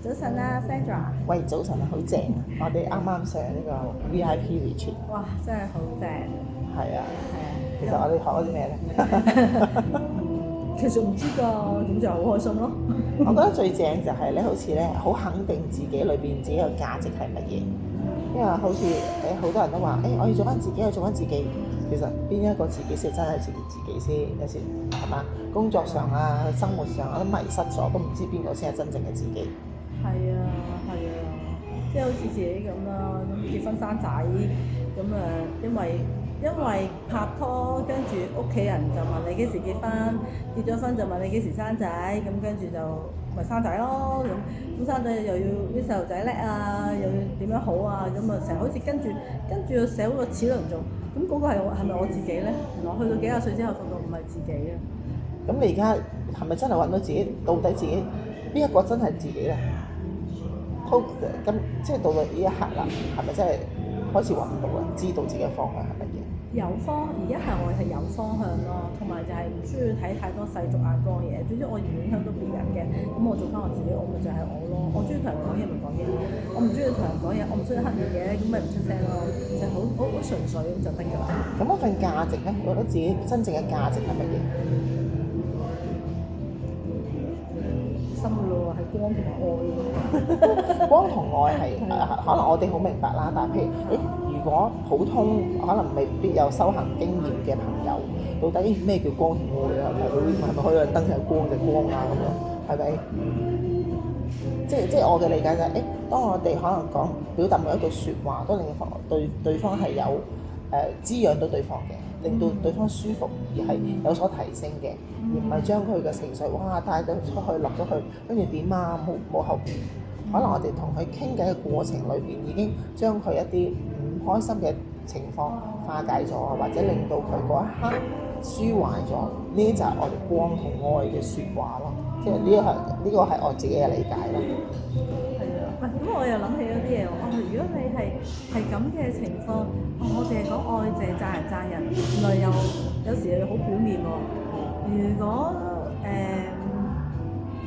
早晨啊，Sandra。喂，早晨啊，好正啊！我哋啱啱上呢個 VIP retreat，哇，真係好正。係啊。係啊。其實我哋學咗啲咩咧？其實唔知㗎，咁就好開心咯。我覺得最正就係咧，好似咧好肯定自己裏邊自己嘅價值係乜嘢。因為好似好多人都話我要做翻自己，要做翻自己。其實邊一個自己先真係自己先？有時係嘛？工作上啊，生活上我都迷失咗，都唔知邊個先係真正嘅自己。係啊，係啊，即係好似自己咁啦，咁結婚生仔咁因為拍拖，跟住屋企人就問你幾時結婚，結咗婚就問你幾時生仔，咁跟住就咪生仔咯。咁生仔又要啲細路仔叻啊，又要點樣好啊，咁啊成日好似跟住個社會個齒輪做，咁嗰個係咪我自己咧？原來去到幾廿歲之後，發覺唔係自己啊。咁你而家係咪真係揾到自己？到底自己邊一個真係自己咧？咁即係到到呢一刻啦，係咪真係開始揾到啦？知道自己嘅方向係乜嘢？而家係我係有方向咯，同埋就係唔需要睇太多世俗眼光嘢。總之我唔影響到別人嘅，咁我做翻我自己，我咪就係我咯。我中意同人講嘢咪講嘢，我唔中意同人講嘢，我唔中意黑面嘅，咁咪唔出聲咯，就係好純粹咁就得㗎啦。咁嗰份價值咧，覺得自己真正嘅價值係乜嘢？心㗎咯，係光同埋愛咯。光同愛係可能我哋好明白啦，但係譬如如果普通可能未必有修行經驗嘅朋友，到底咩叫光同愛啊？係咪可以有燈有光就光啊咁樣？係咪？即係我嘅理解就係當我哋可能講表達每一句説話，都令對方係有滋養到對方嘅，令到對方舒服，而係有所提升嘅，而唔係將佢嘅情緒帶咗出去落咗去，跟住點啊冇後邊。可能我哋同佢傾偈嘅過程裏邊，已經將佢一啲唔開心嘅情況化解咗，或者令到佢嗰一刻舒緩咗。呢啲就係我哋光同愛嘅説話咯。即係呢個係我自己嘅理解咯。係啊，喂，咁我又諗起一啲嘢喎。如果你係咁嘅情況，我淨係講愛，淨係讚人讚人，原來有時又好表面喎。如果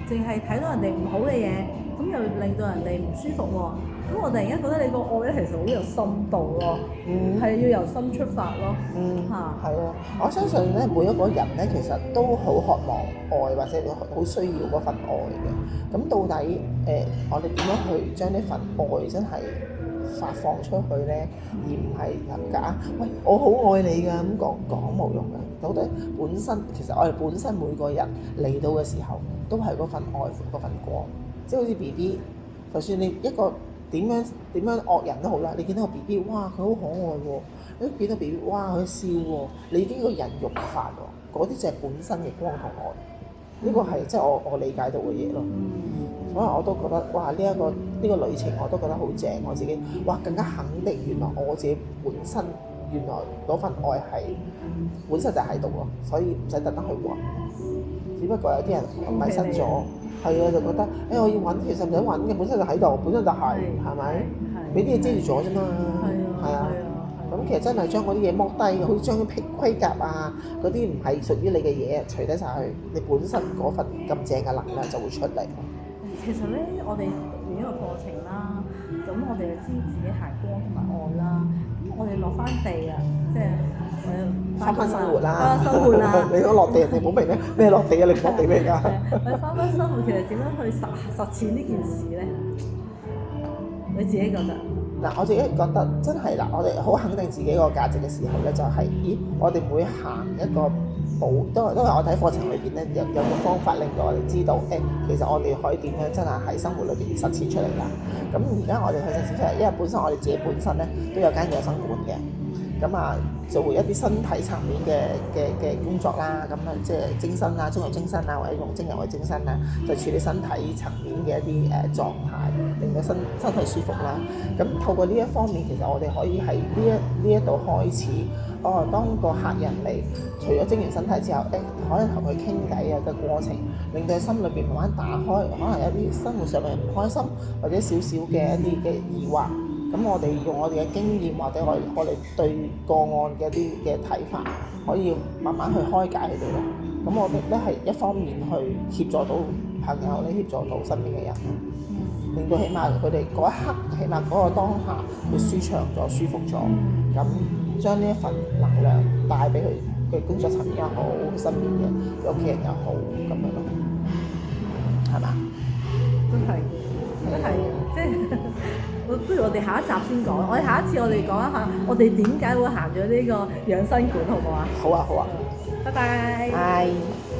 淨係睇到人哋唔好嘅嘢，咁又令到人哋唔舒服喎。咁我突然間覺得你個愛咧，其實好有深度咯，係要由心出發咯。係啊，我相信咧，每一個人咧，其實都好渴望愛，或者好需要嗰份愛嘅。咁到底我哋點樣去將呢份愛真係發放出去咧，而唔係假喂我好愛你㗎，咁講冇用嘅。到底本身其實我哋本身每個人嚟到嘅時候，都係嗰份愛嗰份光，即係好似 BB， 就算你一個點樣惡人都好啦，你見到個 BB， 哇佢好可愛喎，你都見到 BB， 哇佢笑喎，你已經個人融化咗，嗰啲就係本身嘅光同愛。呢個係即係我理解到嘅嘢咯。所以我都覺得哇呢個旅程我都覺得好正，我自己哇更加肯定原來我自己本身原來嗰份愛係本身就喺度咯，所以唔使特登去揾。只不過有啲人迷失咗，係啊，就覺得我要揾，其實唔使揾嘅，本身就喺度，本身就係咪？俾啲嘢遮住咗啫嘛，係啊。咁其實真係將嗰啲嘢剝低，好似將啲盔甲啊嗰啲唔係屬於你嘅嘢除低晒去，你本身嗰份咁正嘅能量就會出嚟。其實咧，我哋讀完呢個課程啦，咁我哋就知自己行光同埋愛啦。咁我哋落翻地啊，即係翻生活啦，生活啦。你都落地，人哋冇明咩落地啊？你落地咩㗎？我哋翻生活，其實點樣去實踐呢件事咧？你自己覺得？嗱，我自己覺得真係啦，我哋好肯定自己個價值嘅時候咧，就係我哋每行一個步，都係我睇課程裏邊咧有個方法令到我哋知道，其實我哋可以點樣真係喺生活裏邊實踐出嚟㗎。咁而家我哋去實踐出嚟，因為本身我哋自己本身咧都有間養生館嘅。咁做一啲身體層面嘅工作啦，咁即係精神啦，中藥精神啦，或者用精油嘅精神啦，就處理身體層面嘅一啲狀態，令到身體舒服啦。咁透過呢一方面，其實我哋可以喺呢一度開始，當個客人嚟，除咗精完身體之後，可以同佢傾偈嘅過程，令到佢心裏邊慢慢打開，可能有啲生活上面唔開心，或者少少嘅一啲嘅疑惑。咁我哋用我哋嘅經驗，或者我哋對個案嘅一啲嘅睇法，可以慢慢去開解佢哋咯。咁我覺得咧係一方面去協助到朋友咧協助到身邊嘅人，令到起碼佢哋嗰一刻，起碼嗰個當下會舒暢咗、舒服咗，咁將呢一份能量帶俾佢嘅工作層面又好，身邊嘅屋企人又好，咁樣咯，係嘛？真係，即係不如我哋下一集先講。我哋下一次我哋講一下，我哋點解會行咗呢個養生館，好唔好啊？好啊，好啊，拜拜。拜。